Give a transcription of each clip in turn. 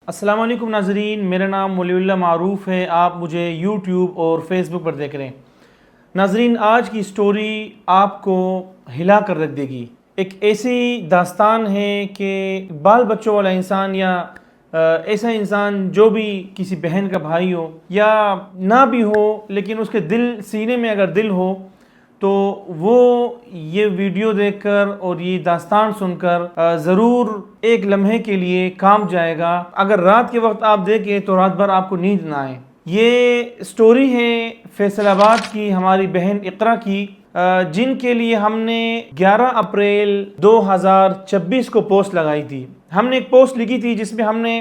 السلام علیکم ناظرین، میرا نام ولی اللہ معروف ہے۔ آپ مجھے یوٹیوب اور فیس بک پر دیکھ رہے ہیں۔ ناظرین، آج کی سٹوری آپ کو ہلا کر رکھ دے گی۔ ایک ایسی داستان ہے کہ بال بچوں والا انسان یا ایسا انسان جو بھی کسی بہن کا بھائی ہو یا نہ بھی ہو، لیکن اس کے سینے میں اگر دل ہو تو وہ یہ ویڈیو دیکھ کر اور یہ داستان سن کر ضرور ایک لمحے کے لیے کام جائے گا۔ اگر رات کے وقت آپ دیکھیں تو رات بھر آپ کو نیند نہ آئے۔ یہ سٹوری ہے فیصل آباد کی ہماری بہن اقرا کی، جن کے لیے ہم نے 11 اپریل 2024 کو پوسٹ لگائی تھی۔ ہم نے ایک پوسٹ لکھی تھی جس میں ہم نے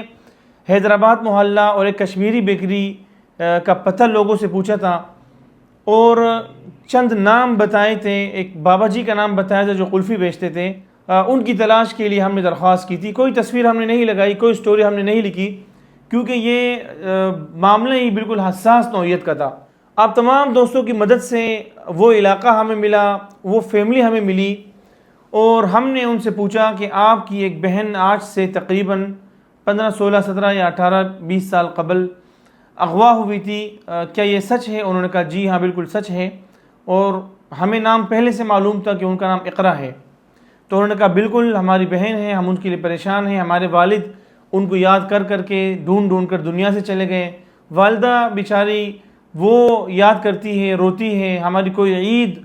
حیدرآباد محلہ اور ایک کشمیری بیکری کا پتہ لوگوں سے پوچھا تھا اور چند نام بتائے تھے۔ ایک بابا جی کا نام بتایا تھا جو قلفی بیچتے تھے۔ ان کی تلاش کے لیے ہم نے درخواست کی تھی۔ کوئی تصویر ہم نے نہیں لگائی، کوئی سٹوری ہم نے نہیں لکھی، کیونکہ یہ معاملہ ہی بالکل حساس نوعیت کا تھا۔ آپ تمام دوستوں کی مدد سے وہ علاقہ ہمیں ملا، وہ فیملی ہمیں ملی، اور ہم نے ان سے پوچھا کہ آپ کی ایک بہن آج سے تقریباً 15 16 17 یا 18 20 سال قبل اغوا ہوئی تھی، کیا یہ سچ ہے؟ انہوں نے کہا جی ہاں بالکل سچ ہے، اور ہمیں نام پہلے سے معلوم تھا کہ ان کا نام اقرا ہے۔ تو انہوں نے کہا بالکل ہماری بہن ہے، ہم ان کے لیے پریشان ہیں۔ ہمارے والد ان کو یاد کر کر کے ڈھونڈ کر دنیا سے چلے گئے۔ والدہ بیچاری وہ یاد کرتی ہے، روتی ہے۔ ہماری کوئی عید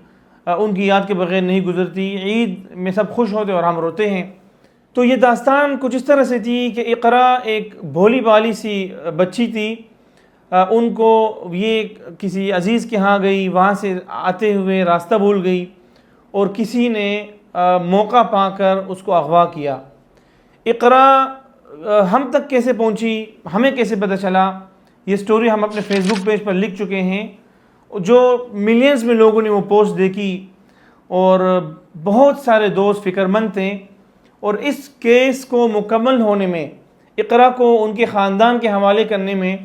ان کی یاد کے بغیر نہیں گزرتی، عید میں سب خوش ہوتے اور ہم روتے ہیں۔ تو یہ داستان کچھ اس طرح سے تھی کہ اقرا ایک بھولی بالی سی بچی تھی۔ ان کو یہ کسی عزیز کے ہاں گئی، وہاں سے آتے ہوئے راستہ بھول گئی اور کسی نے موقع پا کر اس کو اغوا کیا۔ اقرا ہم تک کیسے پہنچی، ہمیں کیسے پتہ چلا، یہ سٹوری ہم اپنے فیس بک پیج پر لکھ چکے ہیں، جو ملینز میں لوگوں نے وہ پوسٹ دیکھی اور بہت سارے دوست فکر مند تھے۔ اور اس کیس کو مکمل ہونے میں، اقرا کو ان کے خاندان کے حوالے کرنے میں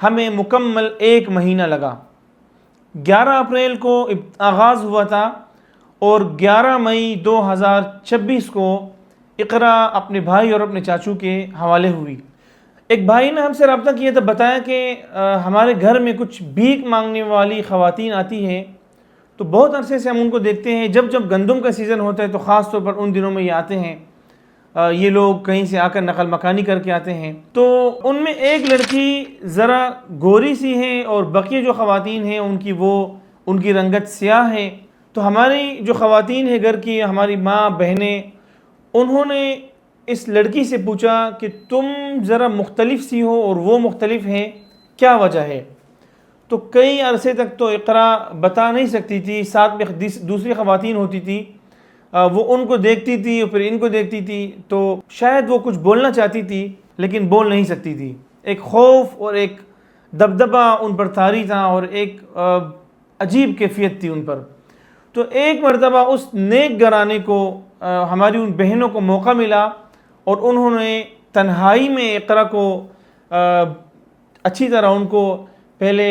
ہمیں مکمل 1 مہینہ لگا۔ 11 اپریل کو آغاز ہوا تھا اور 11 مئی 2026 کو اقرا اپنے بھائی اور اپنے چاچو کے حوالے ہوئی۔ ایک بھائی نے ہم سے رابطہ کیا تھا، بتایا کہ ہمارے گھر میں کچھ بھیک مانگنے والی خواتین آتی ہیں، تو بہت عرصے سے ہم ان کو دیکھتے ہیں۔ جب گندم کا سیزن ہوتا ہے تو خاص طور پر ان دنوں میں یہ آتے ہیں، یہ لوگ کہیں سے آ کر نقل مکانی کر کے آتے ہیں۔ تو ان میں ایک لڑکی ذرا گوری سی ہے اور بقیہ جو خواتین ہیں ان کی رنگت سیاہ ہے۔ تو ہماری جو خواتین ہیں گھر کی، ہماری ماں بہنیں، انہوں نے اس لڑکی سے پوچھا کہ تم ذرا مختلف سی ہو اور وہ مختلف ہیں، کیا وجہ ہے؟ تو کئی عرصے تک تو اقرا بتا نہیں سکتی تھی۔ ساتھ میں دوسری خواتین ہوتی تھی، وہ ان کو دیکھتی تھی اور پھر ان کو دیکھتی تھی، تو شاید وہ کچھ بولنا چاہتی تھی لیکن بول نہیں سکتی تھی۔ ایک خوف اور ایک دبدبہ ان پر طاری تھا اور ایک عجیب کیفیت تھی ان پر۔ تو ایک مرتبہ اس نیک گھرانے کو، ہماری ان بہنوں کو موقع ملا اور انہوں نے تنہائی میں اقرا کو اچھی طرح ان کو پہلے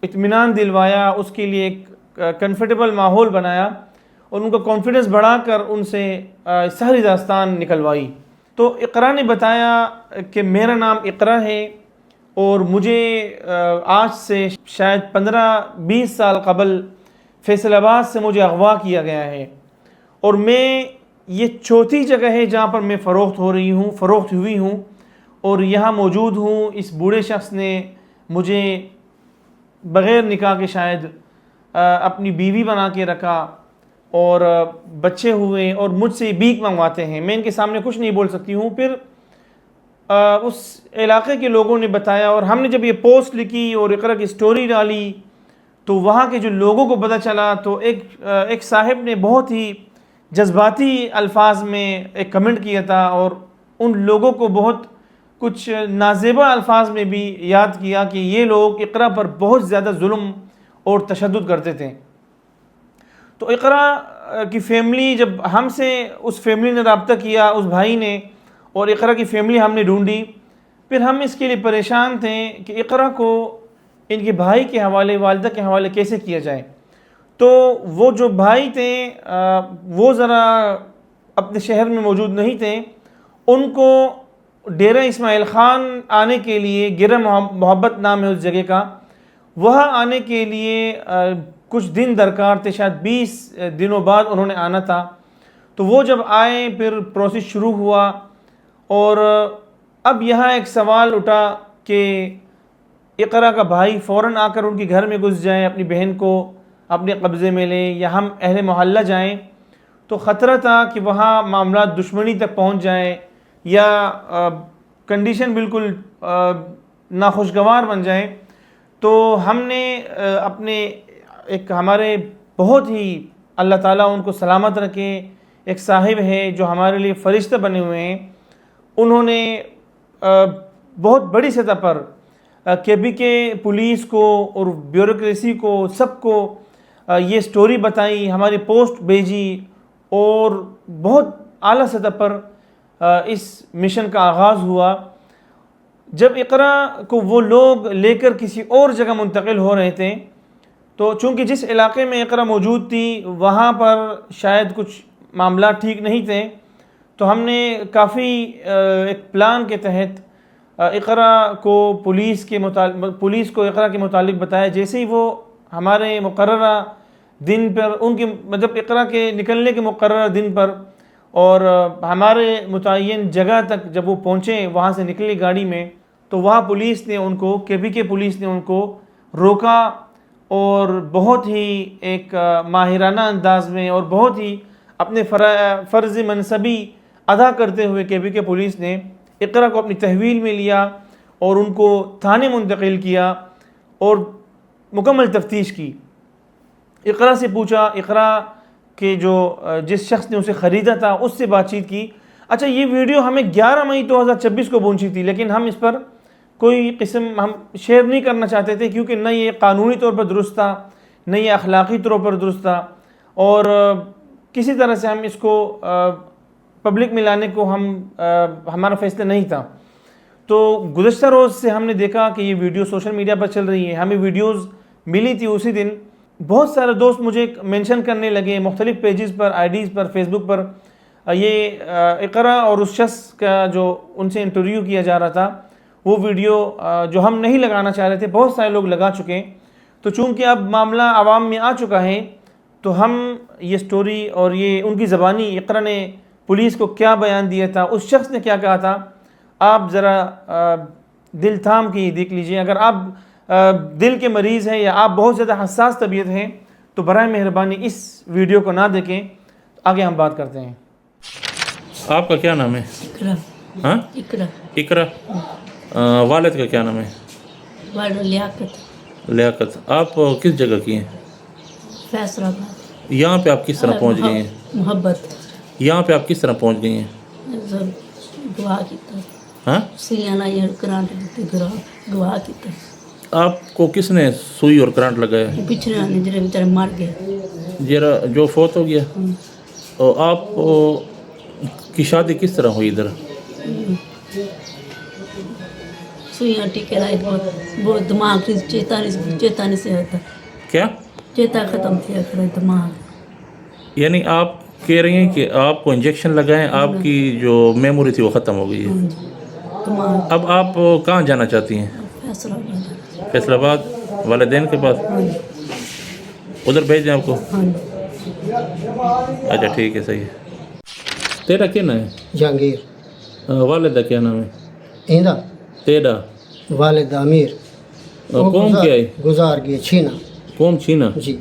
اطمینان دلوایا، اس کے لیے ایک کنفرٹیبل ماحول بنایا اور ان کا کانفیڈنس بڑھا کر ان سے ساری داستان نکلوائی۔ تو اقرا نے بتایا کہ میرا نام اقرا ہے اور مجھے آج سے شاید 15-20 سال قبل فیصل آباد سے مجھے اغوا کیا گیا ہے، اور یہ چوتھی جگہ ہے جہاں پر میں فروخت ہوئی ہوں اور یہاں موجود ہوں۔ اس بوڑھے شخص نے مجھے بغیر نکاح کے شاید اپنی بیوی بنا کے رکھا اور بچے ہوئے اور مجھ سے بھیک منگواتے ہیں۔ میں ان کے سامنے کچھ نہیں بول سکتی ہوں۔ پھر اس علاقے کے لوگوں نے بتایا، اور ہم نے جب یہ پوسٹ لکھی اور اقرا کی سٹوری ڈالی تو وہاں کے جو لوگوں کو پتہ چلا، تو ایک صاحب نے بہت ہی جذباتی الفاظ میں ایک کمنٹ کیا تھا اور ان لوگوں کو بہت کچھ نازیبا الفاظ میں بھی یاد کیا کہ یہ لوگ اقرا پر بہت زیادہ ظلم اور تشدد کرتے تھے۔ تو اقرا کی فیملی، جب ہم سے اس فیملی نے رابطہ کیا، اس بھائی نے، اور اقرا کی فیملی ہم نے ڈھونڈی، پھر ہم اس کے لیے پریشان تھے کہ اقرا کو ان کے بھائی کے حوالے، والدہ کے حوالے کیسے کیا جائے۔ تو وہ جو بھائی تھے وہ ذرا اپنے شہر میں موجود نہیں تھے، ان کو ڈیرہ اسماعیل خان آنے کے لیے، گرہ محبت نام ہے اس جگہ کا، وہاں آنے کے لیے کچھ دن درکار تھے، شاید 20 دنوں بعد انہوں نے آنا تھا. تو وہ جب آئے پھر پروسیس شروع ہوا، اور اب یہاں ایک سوال اٹھا کہ اقرا کا بھائی فوراً آ کر ان کے گھر میں گھس جائیں، اپنی بہن کو اپنے قبضے میں لیں، یا ہم اہل محلہ جائیں. تو خطرہ تھا کہ وہاں معاملات دشمنی تک پہنچ جائیں، یا کنڈیشن بالکل ناخوشگوار بن جائیں. تو ہم نے اپنے ایک ہمارے بہت ہی اللہ تعالیٰ ان کو سلامت رکھے ایک صاحب ہے جو ہمارے لیے فرشتہ بنے ہوئے ہیں، انہوں نے بہت بڑی سطح پر KBK پولیس کو اور بیوروکریسی کو، سب کو یہ سٹوری بتائی، ہماری پوسٹ بھیجی، اور بہت اعلیٰ سطح پر اس مشن کا آغاز ہوا. جب اقرا کو وہ لوگ لے کر کسی اور جگہ منتقل ہو رہے تھے، تو چونکہ جس علاقے میں اقرا موجود تھی وہاں پر شاید کچھ معاملات ٹھیک نہیں تھے، تو ہم نے کافی ایک پلان کے تحت اقرا کو پولیس کو اقرا کے متعلق بتایا. جیسے ہی وہ ہمارے مقررہ دن پر، ان کے مطلب اقرا کے نکلنے کے مقررہ دن پر اور ہمارے متعین جگہ تک جب وہ پہنچے، وہاں سے نکلی گاڑی میں، تو وہاں پولیس نے ان کو، KBK پولیس نے ان کو روکا، اور بہت ہی ایک ماہرانہ انداز میں اور بہت ہی اپنے فرض منصبی ادا کرتے ہوئے KBK پولیس نے اقرا کو اپنی تحویل میں لیا اور ان کو تھانے منتقل کیا اور مکمل تفتیش کی. اقرا سے پوچھا، اقرا کہ جو جس شخص نے اسے خریدا تھا اس سے بات چیت کی. اچھا، یہ ویڈیو ہمیں 11 مئی 2024 کو پہنچی تھی، لیکن ہم اس پر کوئی قسم ہم شیئر نہیں کرنا چاہتے تھے، کیونکہ نہ یہ قانونی طور پر درست تھا، نہ یہ اخلاقی طور پر درست تھا، اور کسی طرح سے ہم اس کو پبلک میں لانے کو ہمارا فیصلہ نہیں تھا. تو گزشتہ روز سے ہم نے دیکھا کہ یہ ویڈیو سوشل میڈیا پر چل رہی ہے. ہمیں ویڈیوز ملی تھی اسی دن. بہت سارے دوست مجھے مینشن کرنے لگے مختلف پیجز پر، IDs پر، فیس بک پر، یہ اقرا اور اس شخص کا جو ان سے انٹرویو کیا جا رہا تھا وہ ویڈیو جو ہم نہیں لگانا چاہ رہے تھے، بہت سارے لوگ لگا چکے. تو چونکہ اب معاملہ عوام میں آ چکا ہے، تو ہم یہ سٹوری اور یہ ان کی زبانی اقرا نے پولیس کو کیا بیان دیا تھا، اس شخص نے کیا کہا تھا، آپ ذرا دل تھام کے دیکھ لیجئے. اگر آپ دل کے مریض ہیں یا آپ بہت زیادہ حساس طبیعت ہیں تو برائے مہربانی اس ویڈیو کو نہ دیکھیں. آگے ہم بات کرتے ہیں. آپ کا کیا نام ہے؟ اقرا. ہاں، اقرا. اقرا. والد کا کیا نام ہے؟ والد لیاقت. لیاقت. آپ کس جگہ کی ہیں؟ فیصل آباد. یہاں پہ آپ کس طرح پہنچ گئی ہیں؟ محبت. یہاں پہ آپ کس طرح پہنچ گئی ہیں؟ دعا کیتا. ہاں، سیانا یہ کرانٹ دیتی دعا کیتا. آپ کو کس نے سوئی اور کرنٹ لگایا؟ پچھلے آنے جڑے بیچارے مر گئے، جرا جو فوت ہو گیا. اور آپ کی شادی کس طرح ہوئی ادھر؟ سوئیاں ٹیکے لائے، بہت دماغ چیتا سے ہوتا. کیا چیتا ختم تھیا کرے دماغ. یعنی آپ کہہ رہی ہیں کہ آپ کو انجیکشن لگائیں، آپ کی جو میموری تھی وہ ختم ہو گئی ہے. دماغ. اب آپ کہاں جانا چاہتی ہیں؟ فیصل آباد. فیصل آباد والدین کے پاس؟ ادھر بھیج دیں آپ کو؟ اچھا ٹھیک ہے، صحیح ہے. تیرا کیا نام ہے؟ جہانگیر. والدہ کیا نام ہے ایندا. تیرا؟ والد امیر. قوم کیا ہے؟ گزار گئے چھینا. قوم چھینا. جی.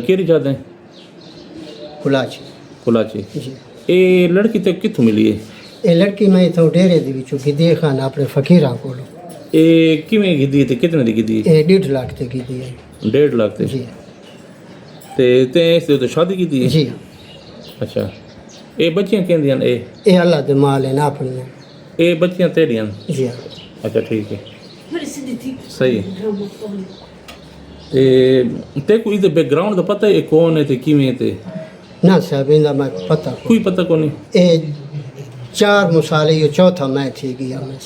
کیری جاتے ہیں؟ کلاچی. کلاچی. جی. یہ لڑکی تے کتوں ملی ہے؟ یہ لڑکی میں تو ڈیرے دی وچوں گدی خان اپنے فقیراں کولوں. یہ کیویں گدی تے کتنے دی گدی؟ یہ 1.5 لاکھ تے گدی ہے. 1.5 لاکھ تے؟ جی. تے اس تے شادی کی ہے؟ جی. اچھا. یہ بچیاں کہندیاں اے؟ یہ اللہ دے مال ہیں اپنے. یہ بچیاں تیریاں؟ جی. اچھا ٹھیک ہے، صحیح ہے. تے کوئی تے بیک گراؤنڈ دا پتہ ہے کون ہے تے کیویں تے؟ نہ صاحب ایندا میں پتہ کوئی پتہ کو نہیں. یہ 4 مسالے، یہ چوتھا میں تھی گیا میں.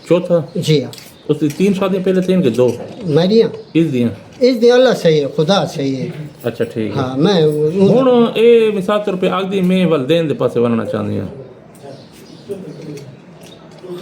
چوتھا؟ جی. اس کی 3 شادیاں پہلے تھیں کہ 2؟ میریاں اس دیاں؟ اس دی اللہ صحیح ہے، خدا صحیح ہے. اچھا ٹھیک ہے. ہاں میں ہوں یہ مثال طور پہ آگ دی میں والدین دے پاسے وننا چاہتی ہوں.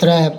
3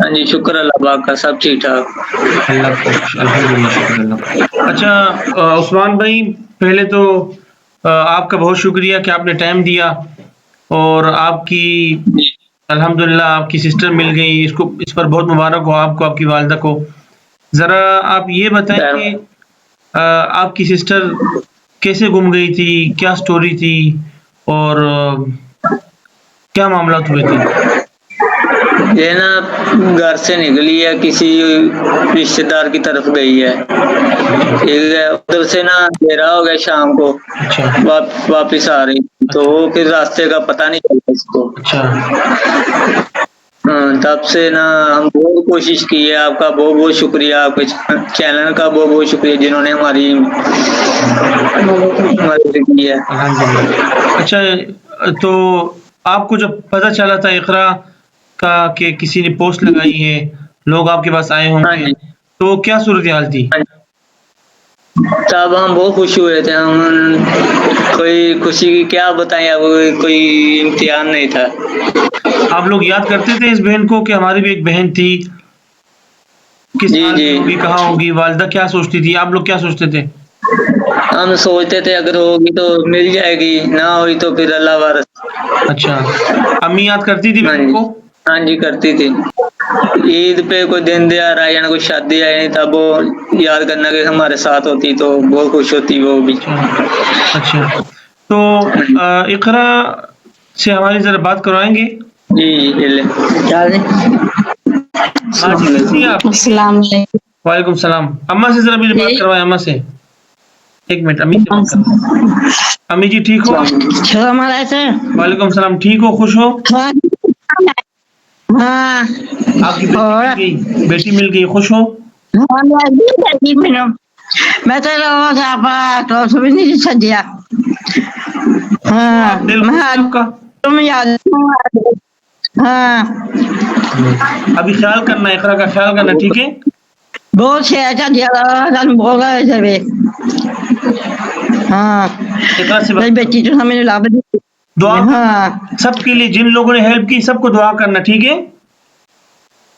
ہاں جی شکر اللہ پاک کا سب ٹھیک ٹھاک. اللہ کا الحمدللہ شکر اللہ کا. اچھا عثمان بھائی، پہلے تو آپ کا بہت شکریہ کہ آپ نے ٹائم دیا، اور آپ کی الحمدللہ آپ کی سسٹر مل گئی، اس پر بہت مبارک ہو آپ کو، آپ کی والدہ کو. ذرا آپ یہ بتائیں کہ آپ کی سسٹر کیسے گم گئی تھی، کیا سٹوری تھی، اور کیا معاملات ہوئے تھے؟ یہ نا گھر سے نکلی ہے، کسی رشتے دار کی طرف گئی ہے، ٹھیک ہے. ادھر سے نا اندھیرا ہو گیا، شام کو اچھا واپس آ رہی، تو وہ پھر راستے کا پتہ نہیں چلا اس کو. اچھا تب سے نا ہم بہت کوشش کی ہے. آپ کا بہت بہت شکریہ، آپ کے چینل کا بہت بہت شکریہ جنہوں نے ہماری مدد کی ہے. الحمدللہ. اچھا تو آپ کو جب پتہ چلا تھا اقرا کا کہ کسی نے پوسٹ لگائی ہے، لوگ آپ کے پاس آئے ہوں ہاں گے، جی، تو کیا صورتحال تھی؟ تب ہم بہت خوش ہوئے تھے. ہم کوئی خوشی کی کیا بتائیں، اب کوئی امتحان نہیں تھا. آپ لوگ یاد کرتے تھے اس بہن کو کہ ہماری بھی ایک بہن تھی، کس جی حال جی، میں ہوگی، کہاں ہوگی، والدہ کیا سوچتی تھی، آپ لوگ کیا سوچتے تھے؟ ہم سوچتے تھے اگر ہوگی تو مل جائے گی، نہ ہوئی تو پھر اللہ وارث. اچھا، امی یاد کرتی تھی ہاں بہن جی، کو؟ ہاں جی کرتی تھی. عید پہ کوئی دن دیار آئے یا کوئی شادی آئے، تب وہ یاد کرنا کہ ہمارے ساتھ ہوتی تو بہت خوش ہوتی وہ بھی. اچھا اچھا. تو اقرا سے ہماری ذرا بات کروائیں گے؟ جی جی لے. ہاں جی، کیسی ہیں آپ؟ السلام علیکم. وعلیکم السلام. اماں سے ذرا میری بات کروائیں، اماں سے. ایک منٹ، امی سے بات کرو. امی جی ٹھیک ہو؟ السلام علیکم. وعلیکم السلام. ٹھیک ہو، خوش ہو؟ ہاں آپ کی بیٹی اور مل گئی، بیٹی مل گئی، خوش ہو؟ میں تو روز آپ تو بھی نہیں سجیا. تو ہاں آپ دل خوش میں ہے آپ کا؟ تم یاد. ہاں ابھی خیال کرنا، اقرا کا خیال کرنا، ٹھیک ہے؟ بہت سے بول رہے. ہاں اقرا سے میری بات کرو. بیٹی تو ہمیں لاب دعا ہاں کرنا سب کے لیے، جن لوگوں نے ہیلپ کی سب کو دعا کرنا، ٹھیک ہے؟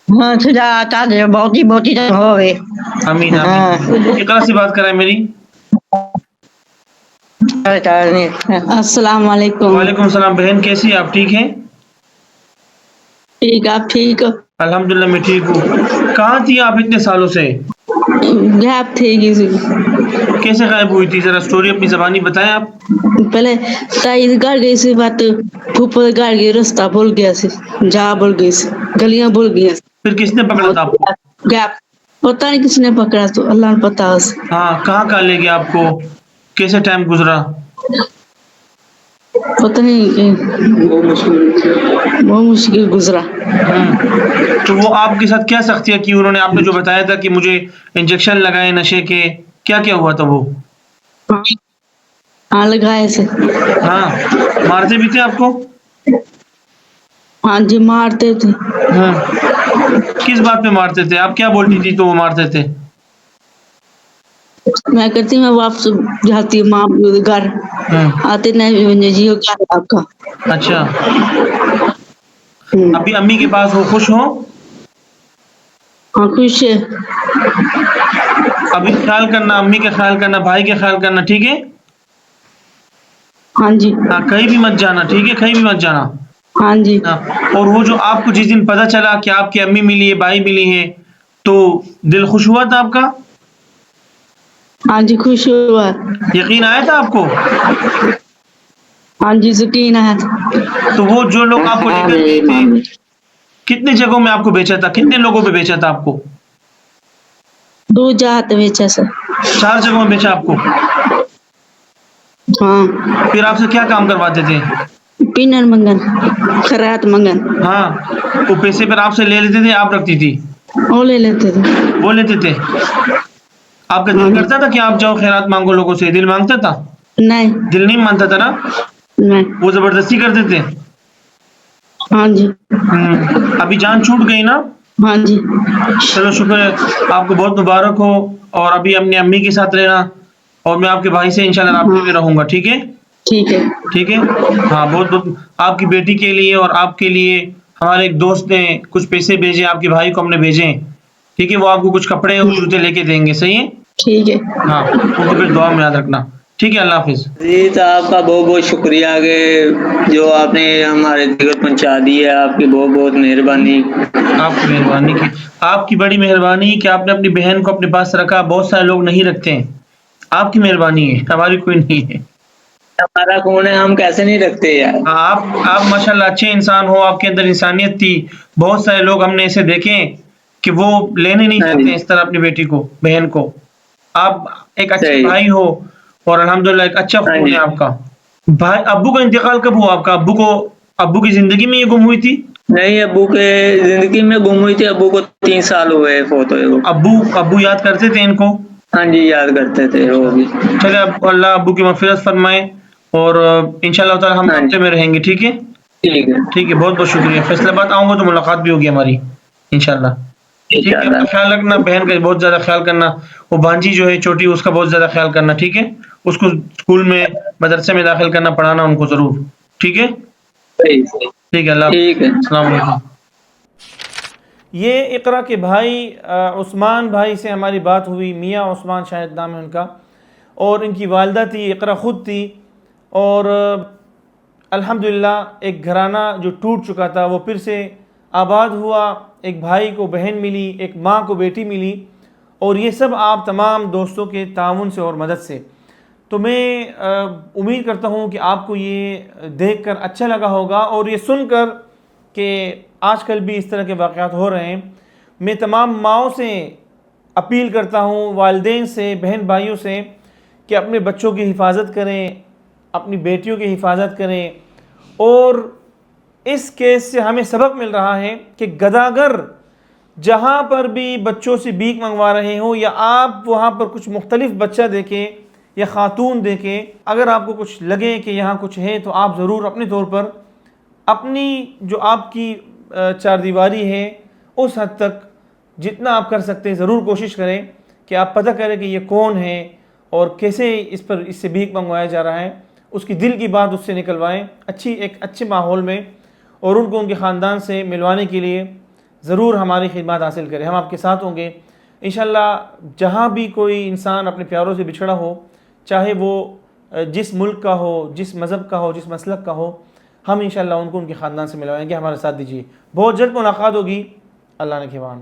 ہاں خدا آتا دے بہت ہی ہوئے. آمین آمین ہاں آمین. اقرا سے بات کرائیں میری. السلام علیکم. وعلیکم السلام. بہن کیسی ہیں آپ، ٹھیک ہیں؟ ٹھیک، آپ ٹھیک ہو؟ الحمدللہ میں ٹھیک ہوں. کہاں تھی آپ اتنے سالوں سے؟ غائب تھے گی. کیسے غائب ہوئی تھی، ذرا سٹوری اپنی زبانی بتائیں آپ. پہلے تائی گھر گئی سی، بات پھوپھر گھر گئی، رستہ بھول گیا سی، جا بھول گئی سی، گلیاں بھول گئی. پھر کس نے پکڑا تھا آپ کو؟ غائب پتا نہیں کس نے پکڑا، تو اللہ نے پتا. ہاں، کہاں کہاں لے گیا آپ کو، کیسے ٹائم گزرا؟ پتہ نہیں، بہت مشکل گزرا. تو وہ آپ کے ساتھ کیا سختیاں کی انہوں نے؟ آپ نے جو بتایا تھا کہ مجھے انجیکشن لگائے نشے کے، کیا کیا ہوا تھا وہ؟ ہاں لگائے سے. ہاں، مارتے بھی تھے آپ کو؟ ہاں جی مارتے تھے. کس بات پہ مارتے تھے؟ آپ کیا بولتی تھی تو وہ مارتے تھے؟ میں کہتی میں واپس جاتی ہوں ماں گھر، آتے نہیں جی کیا آپ کا. اچھا، ابھی امی کے پاس ہو، خوش ہو؟ ہاں خوش ہے. ابھی خیال کرنا، امی کا خیال کرنا، بھائی کا خیال کرنا، ٹھیک ہے؟ ہاں جی ہاں، کہیں بھی مت جانا، ٹھیک ہے؟ کہیں بھی مت جانا. ہاں جی. ہاں، اور وہ جو آپ کو جس دن پتہ چلا کہ آپ کی امی ملی ہے، بھائی ملی ہیں، تو دل خوش ہوا تھا آپ کا؟ ہاں جی خوش ہوا. یقین آیا تھا آپ کو؟ ہاں جی یقین ہے. تو وہ جو لوگ آپ کو لے کر گئے تھے، کتنے جگہوں میں آپ کو بیچا تھا، کتنے لوگوں پہ بیچا تھا آپ کو؟ 2 جات بیچا سر. 4 جگہوں میں بیچا آپ کو؟ ہاں. پھر آپ سے کیا کام کرواتے تھے؟ پینر منگن، خیرات منگن. ہاں، وہ پیسے پھر آپ سے لے لیتے تھے، آپ رکھتی تھی؟ وہ لے لیتے تھے. وہ لیتے تھے. آپ کا ہاں دل جی. کرتا تھا کہ آپ جاؤ خیرات مانگو لوگوں سے، دل مانگتا تھا؟ نہیں دل نہیں مانتا تھا نا؟ نہیں. وہ زبردستی کرتے تھے؟ ہاں جی. ابھی جان چھوٹ گئی نا؟ ہاں جی. چلو شکر ہے، آپ کو بہت مبارک ہو. اور ابھی اپنی امی کے ساتھ رہنا، اور میں آپ کے بھائی سے انشاءاللہ رابطے ہاں میں رہوں گا، ٹھیک ہے؟ ٹھیک ہے. ٹھیک ہے. ہاں، بہت بہت آپ کی بیٹی کے لیے اور آپ کے لیے ہمارے ایک دوست نے کچھ پیسے بھیجے آپ کے بھائی کو ہم نے بھیجے ہیں, ٹھیک ہے, وہ آپ کو کچھ کپڑے اور جوتے لے کے دیں گے, صحیح ہے؟ ٹھیک ہے. ہاں ان کو پھر دعا میں یاد رکھنا, ٹھیک ہے, اللہ حافظ. جی تو آپ کا بہت بہت شکریہ کہ جو آپ نے ہمارے تک پہنچا دی ہے, آپ کی بہت بہت مہربانی. آپ کی مہربانی کی, آپ کی بڑی مہربانی کہ آپ نے اپنی بہن کو اپنے پاس رکھا. بہت سارے لوگ نہیں رکھتے ہیں, آپ کی مہربانی ہے, ہماری کوئی نہیں ہے. ہمارا کون ہے, ہم کیسے نہیں رکھتے یار. آپ ماشاءاللہ اچھے انسان ہو, آپ کے اندر انسانیت تھی. بہت سارے لوگ ہم نے ایسے دیکھے کہ وہ لینے نہیں چاہتے اس طرح اپنی بیٹی کو, بہن کو. آپ ایک اچھے صحیح. بھائی ہو اور الحمدللہ ایک اچھا خون ہے آپ کا. بھائی ابو کا انتقال کب ہوا آپ کا؟ ابو کی زندگی میں یہ گم ہوئی تھی؟ نہیں, ابو کے زندگی میں گم ہوئی تھی. ابو کو 3 سال ہوئے فوت ہوئے وہ. ابو یاد کرتے تھے ان کو؟ ہاں جی یاد کرتے تھے وہ بھی. چلے اب اللہ ابو کی مغفرت فرمائے اور انشاءاللہ تعالی ہم رابطے میں رہیں گے, ٹھیک ہے؟ ٹھیک ہے, ٹھیک ہے, بہت بہت شکریہ. فیصلہ آباد آؤں گا تو ملاقات بھی ہوگی ہماری انشاءاللہ. ٹھیک ہے, اپنا خیال رکھنا, بہن کا بہت زیادہ خیال کرنا. وہ بانجی جو ہے چھوٹی, اس کا بہت زیادہ خیال کرنا, ٹھیک ہے؟ اس کو اسکول میں مدرسے میں داخل کرنا, پڑھانا ان کو ضرور, ٹھیک ہے؟ ٹھیک ہے, اللہ ٹھیک ہے. السلام علیکم. یہ اقرا کے بھائی عثمان بھائی سے ہماری بات ہوئی. میاں عثمان شاید نام ہے ان کا, اور ان کی والدہ تھی, اقرا خود تھی. اور الحمدللہ ایک گھرانہ جو ٹوٹ چکا تھا وہ پھر سے آباد ہوا. ایک بھائی کو بہن ملی, ایک ماں کو بیٹی ملی, اور یہ سب آپ تمام دوستوں کے تعاون سے اور مدد سے. تو میں امید کرتا ہوں کہ آپ کو یہ دیکھ کر اچھا لگا ہوگا, اور یہ سن کر کہ آج کل بھی اس طرح کے واقعات ہو رہے ہیں. میں تمام ماؤں سے اپیل کرتا ہوں, والدین سے, بہن بھائیوں سے, کہ اپنے بچوں کی حفاظت کریں, اپنی بیٹیوں کی حفاظت کریں. اور اس کیس سے ہمیں سبق مل رہا ہے کہ گداگر جہاں پر بھی بچوں سے بھیک منگوا رہے ہوں, یا آپ وہاں پر کچھ مختلف بچہ دیکھیں یا خاتون دیکھیں, اگر آپ کو کچھ لگے کہ یہاں کچھ ہے تو آپ ضرور اپنے طور پر اپنی جو آپ کی چار دیواری ہے اس حد تک جتنا آپ کر سکتے ہیں ضرور کوشش کریں کہ آپ پتہ کریں کہ یہ کون ہے اور کیسے اس سے بھیک منگوایا جا رہا ہے. اس کی دل کی بات اس سے نکلوائیں ایک اچھے ماحول میں, اور ان کو ان کے خاندان سے ملوانے کے لیے ضرور ہماری خدمات حاصل کریں. ہم آپ کے ساتھ ہوں گے انشاءاللہ. جہاں بھی کوئی انسان اپنے پیاروں سے بچھڑا ہو, چاہے وہ جس ملک کا ہو, جس مذہب کا ہو, جس مسلک کا ہو, ہم انشاءاللہ ان کو ان کے خاندان سے ملوائیں گے. ہمارے ساتھ دیجیے, بہت جلد ملاقات ہوگی. اللہ نے کھوان.